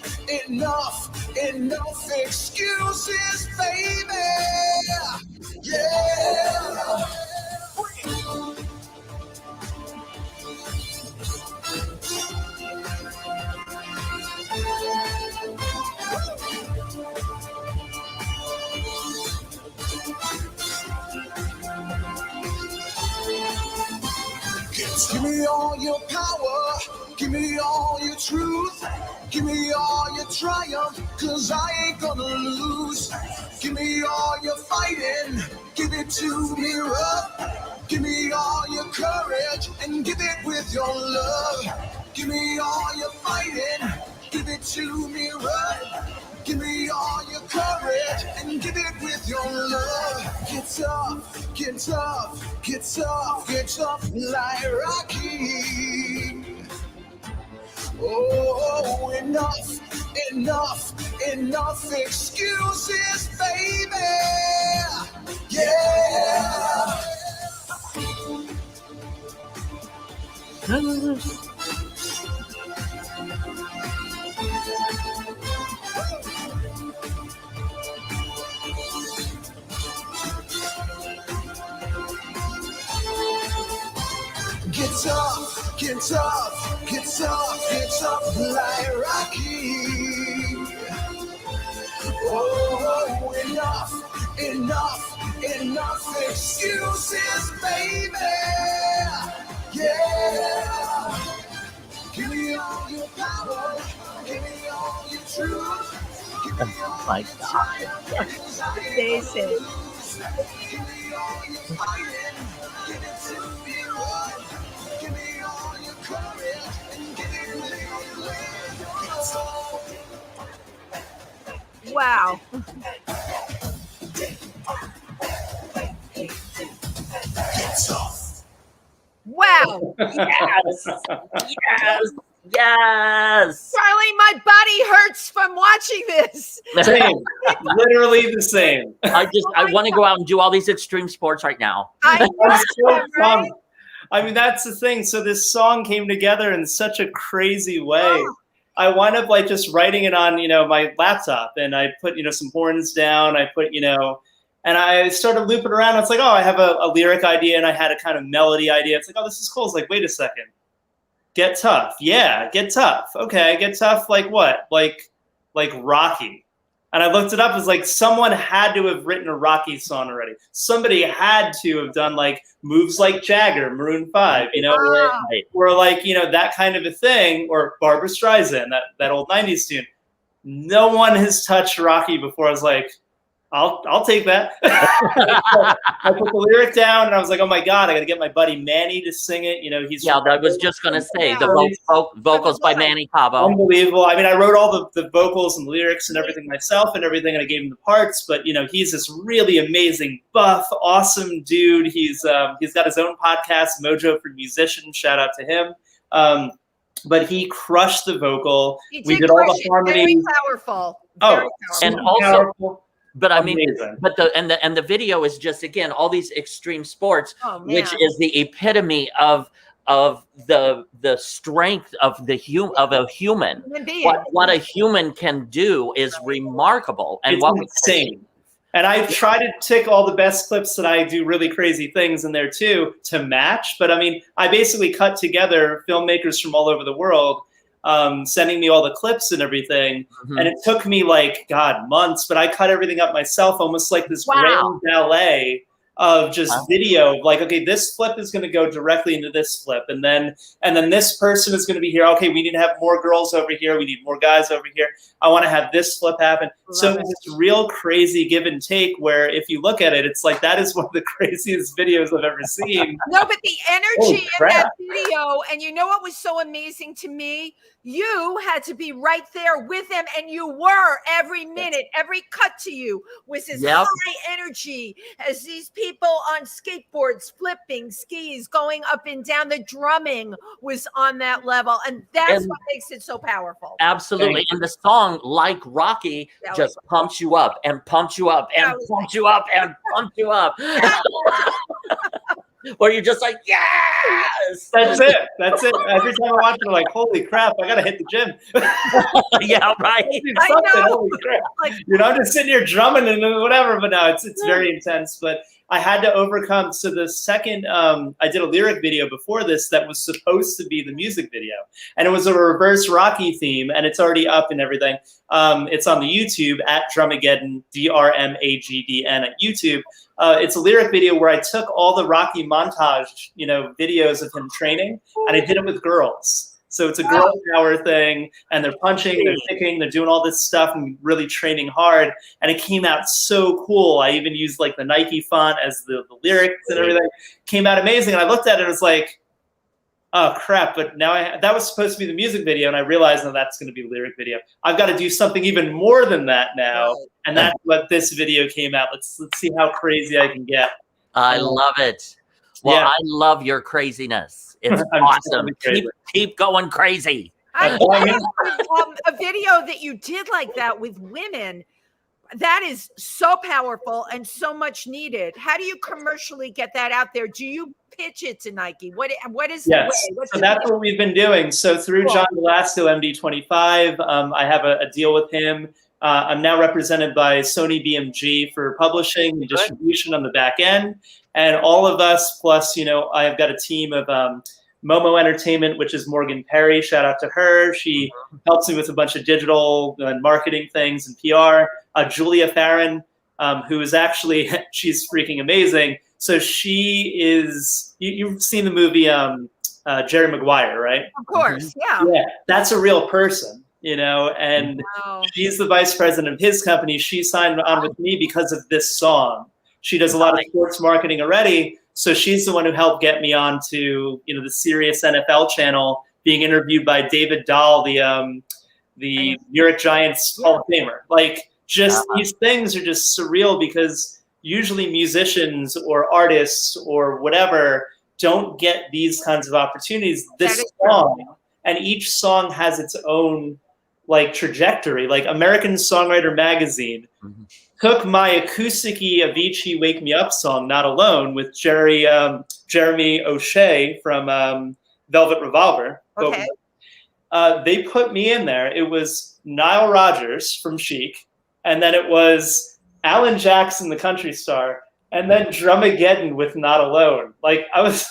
enough, enough excuses, baby. Yeah. Give me all your power, give me all your truth, give me all your triumph, 'cause I ain't gonna lose. Give me all your fighting, give it to me rough. Give me all your courage and give it with your love. Give me all your fighting, give it to to me right. Give me all your courage and give it with your love. Get tough, get tough, get tough, get tough like Rocky. Oh, enough excuses, baby. Yeah. Get tough, get tough, get tough, get tough like Rocky. Oh, enough excuses, baby. Yeah. Give me all your power, give me all your truth, give me all My your God. triumph. Amazing. Give me all your fighting, give it to me right. Give me all your courage and give it with your love. Wow. Get tough. Wow. Yes. Yes. Yes. Charlie, my body hurts from watching this. Same. Literally the same. I want to go out and do all these extreme sports right now. I That's so know, right? fun. I mean, that's the thing. So this song came together in such a crazy way. Oh. I wound up like just writing it on, my laptop, and I put, some horns down. I put, and I started looping around. It's like, oh, I have a lyric idea, and I had a kind of melody idea. It's like, oh, this is cool. It's like, wait a second. Get tough. Yeah, get tough. Okay, get tough. Like what? Like Rocky. And I looked it up. It's like someone had to have written a Rocky song already. Somebody had to have done like moves like Jagger, Maroon 5, Wow. or like, that kind of a thing, or Barbra Streisand, that old 90s tune. No one has touched Rocky before. I was like, I'll take that. I put the lyric down, and I was like, oh my God, I got to get my buddy Manny to sing it. He's Yeah, I was just going to say the vocals by Manny Pavo. unbelievable. I mean, I wrote all the vocals and lyrics and everything myself and everything, and I gave him the parts. But he's this really amazing, buff, awesome dude. He's got his own podcast, Mojo for Musicians. Shout out to him. But he crushed the vocal. We did all the harmonies. Very powerful. Very powerful. And also, powerful. but I mean, Amazing. but the video is just, again, all these extreme sports, Oh, man. which is the epitome of the strength of a human. Human being. What a human can do is remarkable, and It's what we insane. And I try to tick all the best clips that I do really crazy things in there too to match. But I mean, I basically cut together filmmakers from all over the world, sending me all the clips and everything. Mhm. And it took me months, but I cut everything up myself, almost like this grand ballet of just video. Like, okay, this flip is going to go directly into this flip. And then this person is going to be here. Okay, we need to have more girls over here. We need more guys over here. I want to have this flip happen. So it's this real crazy give and take where if you look at it, it's like, that is one of the craziest videos I've ever seen. No, but the energy Holy in crap. that video, and you know what was so amazing to me? You had to be right there with them, and you were every minute. Every cut to you was this high energy as these people on skateboards, flipping, skis, going up and down. The drumming was on that level, and that's what makes it so powerful. Absolutely. And the song, like Rocky, just pumps you up and pumps you up and pumps you up and pumps you up. Where you're just like, yes! That's it. That's it. Every time I watch it, I'm like, holy crap, I got to hit the gym. Yeah, right. Holy crap. I'm just sitting here drumming and whatever, but no, it's very intense. But I had to overcome. So the second, I did a lyric video before this that was supposed to be the music video. And it was a reverse Rocky theme, and it's already up and everything. It's on the YouTube at Drumageddon, DRMAGDN at YouTube. It's a lyric video where I took all the Rocky montage, videos of him training, and I did it with girls. So it's a girl power thing, and they're punching, they're kicking, they're doing all this stuff and really training hard. And it came out so cool. I even used like the Nike font as the lyrics and everything. Came out amazing. And I looked at it and was like, oh crap, but now that was supposed to be the music video, and I realized now that's going to be lyric video. I've got to do something even more than that now, and that's what this video came out. Let's see how crazy I can get. I love it. Well, I love your craziness. It's awesome. Keep going crazy. I a video that you did like that with women. That is so powerful and so much needed. How do you commercially get that out there? Do you pitch it to Nike? What is the way? So that's what we've been doing. So through John Velasco, MD25, I have a deal with him. I'm now represented by Sony BMG for publishing and distribution on the back end. And all of us, plus, I've got a team of Momo Entertainment, which is Morgan Perry. Shout out to her. She helps me with a bunch of digital and marketing things and PR. Julia Farron, who is actually, she's freaking amazing. So she is, you've seen the movie Jerry Maguire, right? Of course, yeah. Yeah, that's a real person, and she's the vice president of his company. She signed on with me because of this song. She does a lot of sports marketing already. So she's the one who helped get me onto, the Sirius NFL channel, being interviewed by David Dahl, the New York Giants Hall of Famer. Like, just these things are just surreal because usually musicians or artists or whatever don't get these kinds of opportunities. This song, and each song has its own trajectory. Like American Songwriter Magazine took my acoustic-y Avicii Wake Me Up song, Not Alone, with Jeremy O'Shea from Velvet Revolver. Okay. They put me in there. It was Nile Rodgers from Chic, and then it was Alan Jackson, the country star, and then Drumageddon with Not Alone. Like, I was...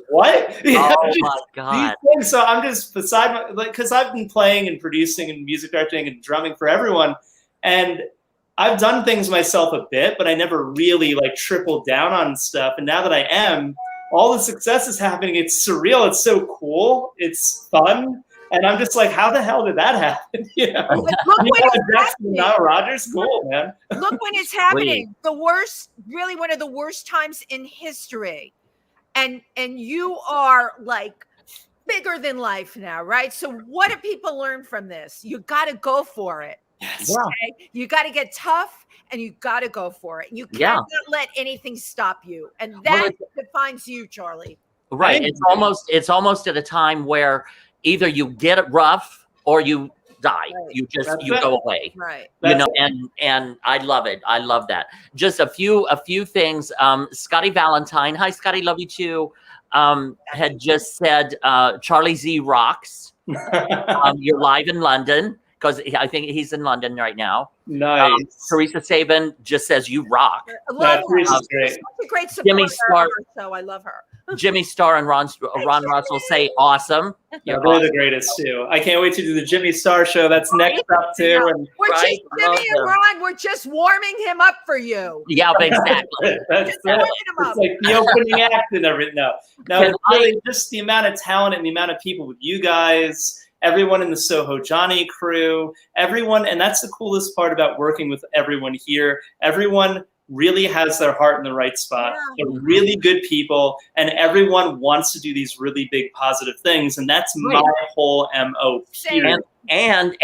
What? Oh my God. So I'm just beside because I've been playing and producing and music directing and drumming for everyone. And I've done things myself a bit, but I never really tripled down on stuff. And now that I am, all the success is happening. It's surreal. It's so cool. It's fun. And I'm just like, how the hell did that happen? Look when it's happening. Nile Rodgers, cool, man. Look when it's happening. Really one of the worst times in history. And you are bigger than life now, right? So what do people learn from this? You got to go for it. Yes. Okay? You got to get tough and you got to go for it. You cannot let anything stop you. And that defines you, Charlie. Right. It's almost at a time where either you get it rough or you die. Right. You go away. Right. And I love it. I love that. Just a few things. Scotty Valentine, hi Scotty, love you too. Had just said Charlie Z rocks. You're live in London because I think he's in London right now. Nice. Teresa Saban just says you rock. I love her. Teresa's great. She's a great supporter. Jimmy Starr, so I love her. Jimmy Starr and Ron Russell say awesome. Yeah, they're the greatest too. I can't wait to do the Jimmy Starr show. That's next up too. And Jimmy and Ron, we're just warming him up for you. Yeah, exactly. It's like the opening act and everything. No, it's really just the amount of talent and the amount of people with you guys, everyone in the Soho Johnny crew, everyone. And that's the coolest part about working with everyone here. Everyone really has their heart in the right spot. Yeah. They're really good people, and everyone wants to do these really big positive things, and that's my whole MO. And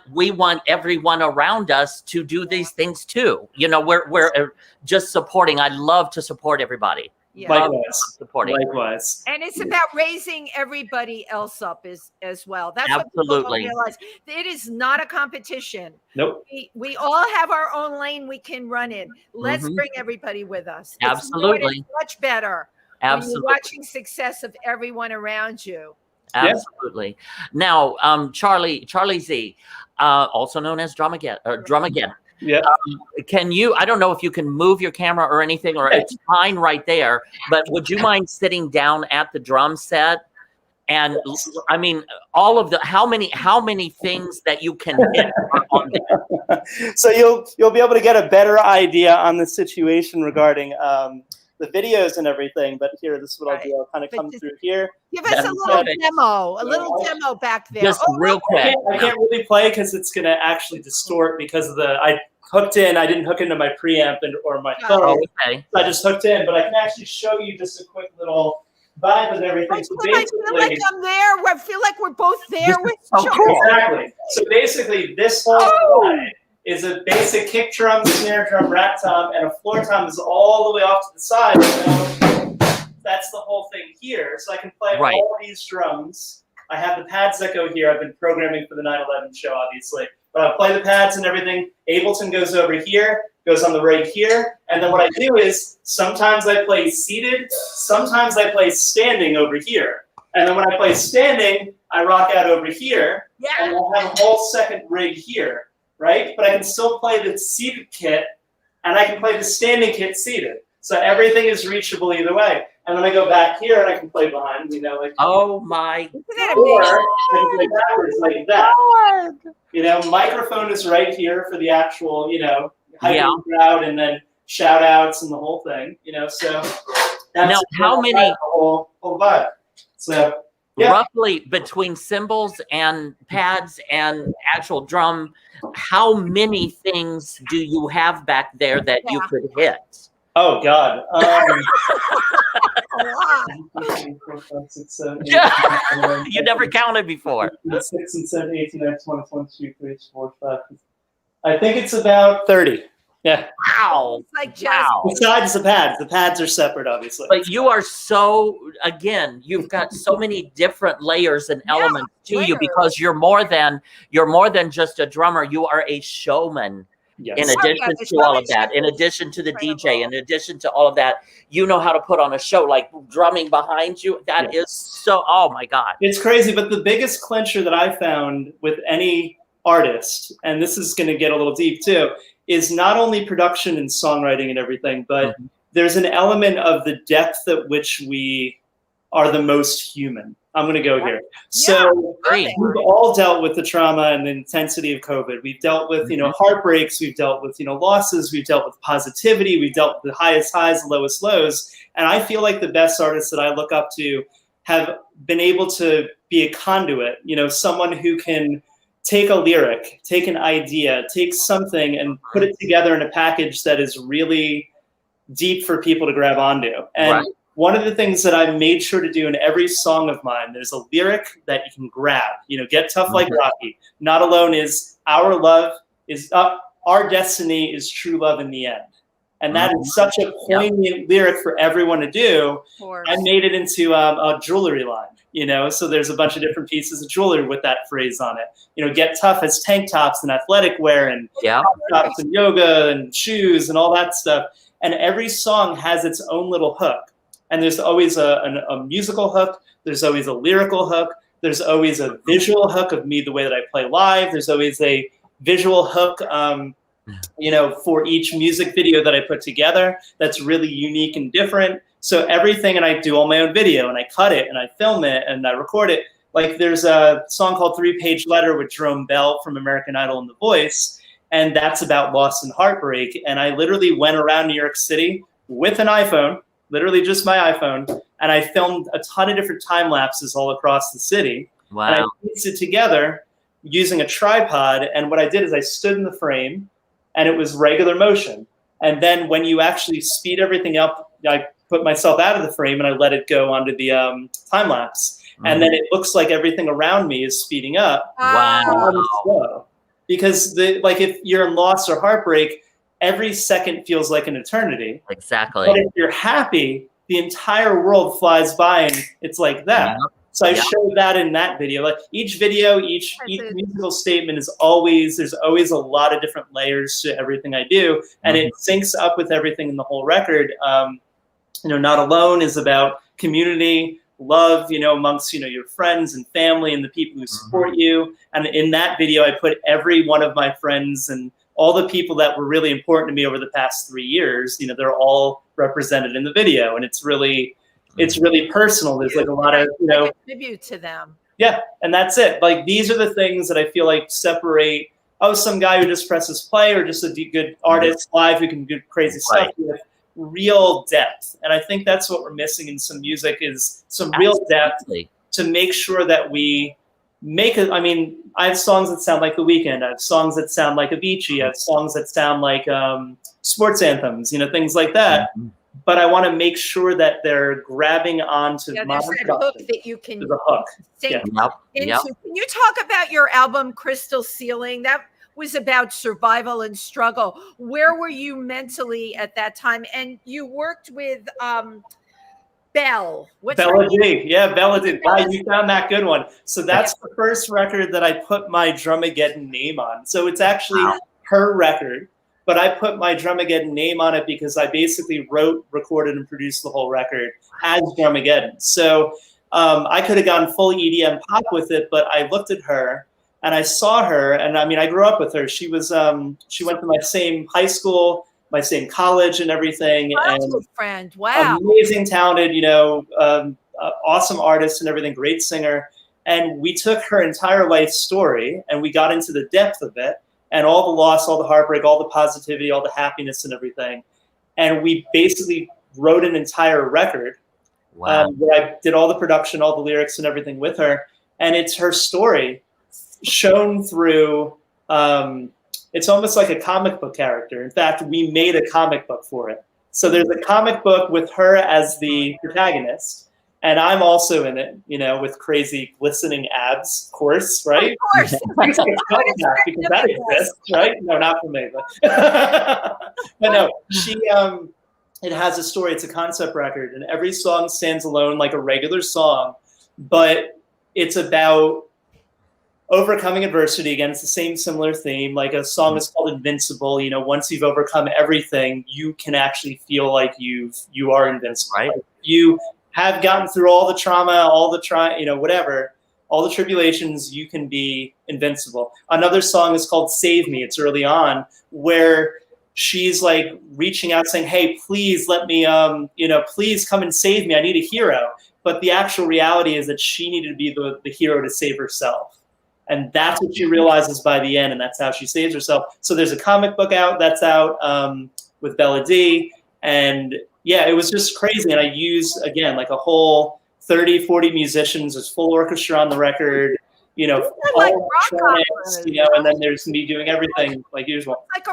we want everyone around us to do these things too. We're just supporting. I love to support everybody. Yeah. Likewise. And it's about raising everybody else up as well. That's absolutely what people don't realize. It is not a competition. Nope. We all have our own lane we can run in. Let's bring everybody with us. Absolutely. It's much better when you're watching success of everyone around you. Absolutely. Now, Charlie Z, also known as Drumageddon. Yeah. Can you, I don't know if you can move your camera or anything, or it's fine right there, but would you mind sitting down at the drum set? And I mean, all of how many things that you can hit on there? So you'll be able to get a better idea on the situation regarding the videos and everything. But here, this is what I'll do. I'll kind of come through here. Give us a little demo back there. Just real quick. I can't really play because it's going to actually distort because of I didn't hook into my preamp or my phone. Okay. So I just hooked in, but I can actually show you just a quick little vibe and everything. I So feel like I'm there. I feel like we're both there with so children. cool. Exactly. So basically, this whole side is a basic kick drum, snare drum, rat tom, and a floor tom is all the way off to the side. So that's the whole thing here. So I can play all these drums. I have the pads that go here. I've been programming for the 9/11 show, obviously. But I play the pads and everything. Ableton goes over here, goes on the rig here. And then what I do is sometimes I play seated, sometimes I play standing over here. And then when I play standing, I rock out over here. Yeah. And I'll have a whole second rig here, right? But I can still play the seated kit, and I can play the standing kit seated. So everything is reachable either way. And then I go back here and I can play behind, like. Oh my. Or I can play backwards like that. Microphone is right here for the actual, hyping crowd and then shout outs and the whole thing, so. That's now, how many? The whole vibe. So. Yeah. Roughly between cymbals and pads and actual drum, how many things do you have back there that you could hit? Oh God. You never counted before. 6 and 7, 18, 19, 20, 22, 23, 24, 25. I think it's about 30. Yeah. Wow. It's like Besides the pads are separate, obviously. But you are you've got so many different layers and elements to you because you're more than just a drummer. You are a showman. Yes. In addition to all of that, in addition to the DJ, in addition to all of that, you know how to put on a show, like drumming behind you. That is so, oh my God. It's crazy. But the biggest clincher that I found with any artist, and this is going to get a little deep too, is not only production and songwriting and everything, but there's an element of the depth at which we are the most human. I'm going to go here. So we've all dealt with the trauma and the intensity of COVID. We've dealt with, heartbreaks. We've dealt with, losses. We've dealt with positivity. We've dealt with the highest highs, the lowest lows. And I feel like the best artists that I look up to have been able to be a conduit, someone who can take a lyric, take an idea, take something and put it together in a package that is really deep for people to grab onto. And one of the things that I made sure to do in every song of mine, there's a lyric that you can grab, get tough like Rocky. Not alone is our love is up, our destiny is true love in the end. And that is such a poignant lyric for everyone to do. I made it into a jewelry line, so there's a bunch of different pieces of jewelry with that phrase on it. Get tough has tank tops and athletic wear and tops and yoga and shoes and all that stuff. And every song has its own little hook. And there's always a musical hook. There's always a lyrical hook. There's always a visual hook of me, the way that I play live. There's always a visual hook, for each music video that I put together that's really unique and different. So everything, and I do all my own video, and I cut it, and I film it, and I record it. Like there's a song called 3-Page Letter with Jerome Bell from American Idol and The Voice, and that's about loss and heartbreak. And I literally went around New York City with an iPhone, literally just my iPhone, and I filmed a ton of different time lapses all across the city. Wow. And I pieced it together using a tripod, and what I did is I stood in the frame, and it was regular motion. And then when you actually speed everything up, I put myself out of the frame and I let it go onto the time lapse. And then it looks like everything around me is speeding up. Wow. Because if you're in loss or heartbreak, every second feels like an eternity. Exactly. But if you're happy, the entire world flies by and it's like that. So I showed that in that video. Like each video, each musical statement is there's always a lot of different layers to everything I do. And it syncs up with everything in the whole record. Not Alone is about community, love, amongst, your friends and family and the people who support you. And in that video, I put every one of my friends and all the people that were really important to me over the past 3 years, they're all represented in the video. And it's really personal. There's like a lot of, tribute to them. Yeah. And that's it. Like, these are the things that I feel like separate, some guy who just presses play or just a good artist live who can do crazy stuff with real depth. And I think that's what we're missing in some music is some real depth to make sure that we make it. I mean, I have songs that sound like The Weeknd. I have songs that sound like Avicii. I have songs that sound like sports anthems, things like that. but I want to make sure that they're grabbing onto There's modern that hook production. that you can There's a hook. sink Yeah. into. Can you talk about your album Crystal Ceiling? That was about survival and struggle. Where were you mentally at that time? And you worked with Belle. Bella D. Yeah, Bella D. Wow, you found that good one. So that's the first record that I put my Drumageddon name on. So it's actually her record, but I put my Drumageddon name on it because I basically wrote, recorded, and produced the whole record as Drumageddon. So I could have gone full EDM pop with it, but I looked at her and I saw her, and I mean, I grew up with her. She was, she went to my same high school, my same college, and everything. And friend, wow, amazing, talented, you know, awesome artist and everything, great singer. And we took her entire life story and we got into the depth of it, and all the loss, all the heartbreak, all the positivity, all the happiness, and everything. And we basically wrote an entire record. Wow. Where I did all the production, all the lyrics, and everything with her. And it's her story shown through, it's almost like a comic book character. In fact, we made a comic book for it. So there's a comic book with her as the protagonist, and I'm also in it, you know, with crazy glistening abs, of course, right? Of course. Because that exists, right? No, not for me. But no, she, it has a story. It's a concept record, and every song stands alone like a regular song, but it's about overcoming adversity. Again, it's the same similar theme. Like a song is called Invincible. You know, once you've overcome everything, you can actually feel like you are invincible. Right. Like you have gotten through all the trauma, all the you know, whatever, all the tribulations, you can be invincible. Another song is called Save Me. It's early on, where she's like reaching out saying, hey, please let me, you know, please come and save me. I need a hero. But the actual reality is that she needed to be the hero to save herself. And that's what she realizes by the end, and that's how she saves herself. So there's a comic book out that's out with Bella D. And yeah, it was just crazy. And I use, again, like a whole 30, 40 musicians. There's full orchestra on the record, you know, like you know, and then there's me doing everything like usual. It's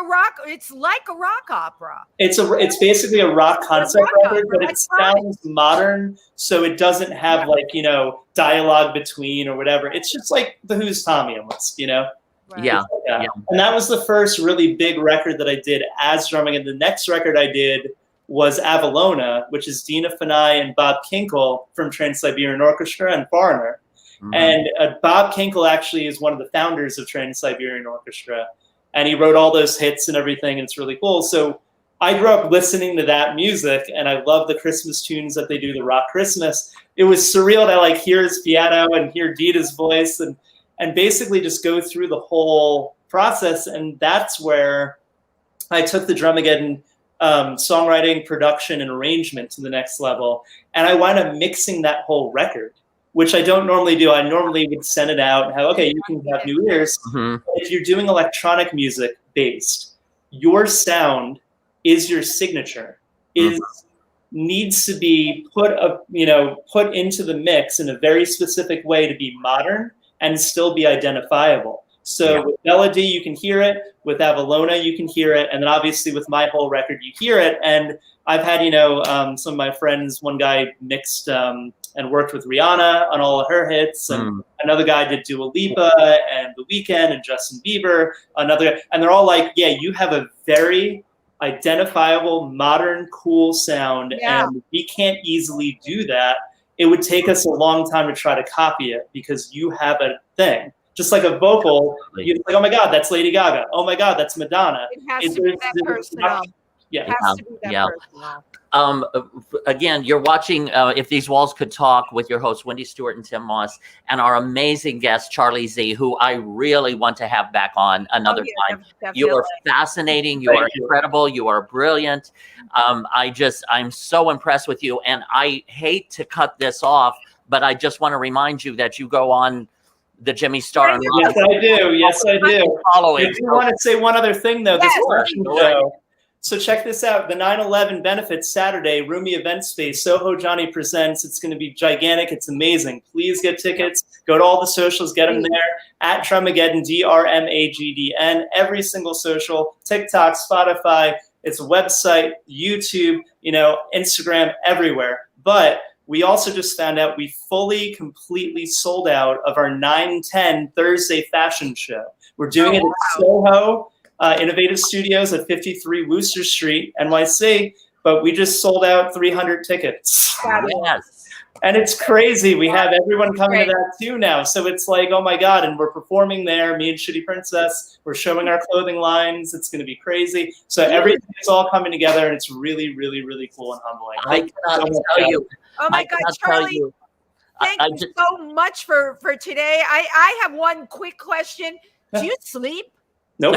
like a rock opera. It's basically a rock concept record, but it sounds modern, so it doesn't have like, you know, dialogue between or whatever. It's just like the Who's Tommy almost, you know? Right. Yeah. Yeah. And that was the first really big record that I did as drumming. And the next record I did was Avalona, which is Dina Fanai and Bob Kinkle from Trans-Siberian Orchestra and Foreigner. Mm-hmm. And Bob Kinkle actually is one of the founders of Trans-Siberian Orchestra. And he wrote all those hits and everything, and it's really cool. So I grew up listening to that music, and I love the Christmas tunes that they do, the rock Christmas. It was surreal to like hear his piano and hear Dita's voice and basically just go through the whole process. And that's where I took the Drumageddon songwriting, production, and arrangement to the next level. And I wound up mixing that whole record, which I don't normally do. I normally would send it out and have, okay, you can have new ears. Mm-hmm. If you're doing electronic music based, your sound is your signature, needs to be put into the mix in a very specific way to be modern and still be identifiable. So with Melody, you can hear it. With Avalona, you can hear it. And then obviously with my whole record, you hear it. And I've had, some of my friends, one guy mixed and worked with Rihanna on all of her hits. And another guy did Dua Lipa and The Weeknd and Justin Bieber. And they're all like, yeah, you have a very identifiable, modern, cool sound. Yeah. And we can't easily do that. It would take us a long time to try to copy it because you have a thing. Just like a vocal, you're like, oh my God, that's Lady Gaga. Oh my God, that's Madonna. It has to be that personal. Yeah. It has to be that personal. Again, you're watching If These Walls Could Talk with your hosts, Wendy Stuart and Tym Moss, and our amazing guest, Charlie Z, who I really want to have back on another time. Definitely. You are fascinating. You are incredible. You are brilliant. I'm so impressed with you. And I hate to cut this off, but I just want to remind you that you go on the Jimmy Star. Yes, I do. Yes, I do. Following. I do want to say one other thing, though. So check this out. The 9/11 benefits Saturday, roomy event space, Soho Johnny Presents. It's going to be gigantic. It's amazing. Please get tickets. Go to all the socials. Get them there. At Drumageddon, DRMAGDN. Every single social. TikTok, Spotify, It's a website, YouTube, Instagram, everywhere. But we also just found out we fully, completely sold out of our 9/10 Thursday fashion show. We're doing it at Soho Innovative Studios at 53 Wooster Street, NYC. But we just sold out 300 tickets. Yes. And it's crazy. We have everyone coming to that too now. So it's like, oh my God. And we're performing there. Me and Shitty Princess. We're showing our clothing lines. It's going to be crazy. So everything is all coming together. And it's really, really, really cool and humbling. I cannot tell you. Oh my God, Charlie. Thank you so much for today. I have one quick question. Do you sleep? Nope.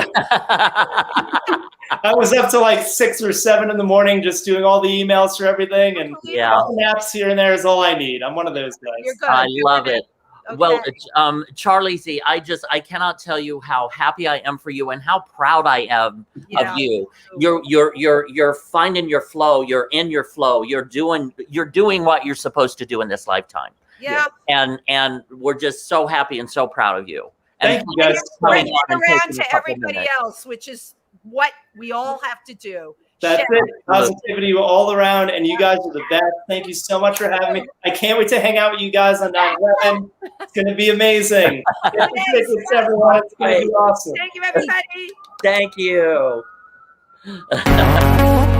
I was up to like 6 or 7 in the morning just doing all the emails for everything, and naps here and there is all I need. I'm one of those guys. You're good. I love it. Okay. Well, Charlie Z, I cannot tell you how happy I am for you and how proud I am of you. You're finding your flow. You're in your flow. You're doing what you're supposed to do in this lifetime. Yeah. And we're just so happy and so proud of you. Thank you guys. Bring it around to everybody else, which is what we all have to do. That's it. Positivity all around, and you guys are the best. Thank you so much for having me. I can't wait to hang out with you guys on 9/11. It's going to be amazing. Get the tickets, everyone. It's going to be awesome. Thank you, everybody. Thank you.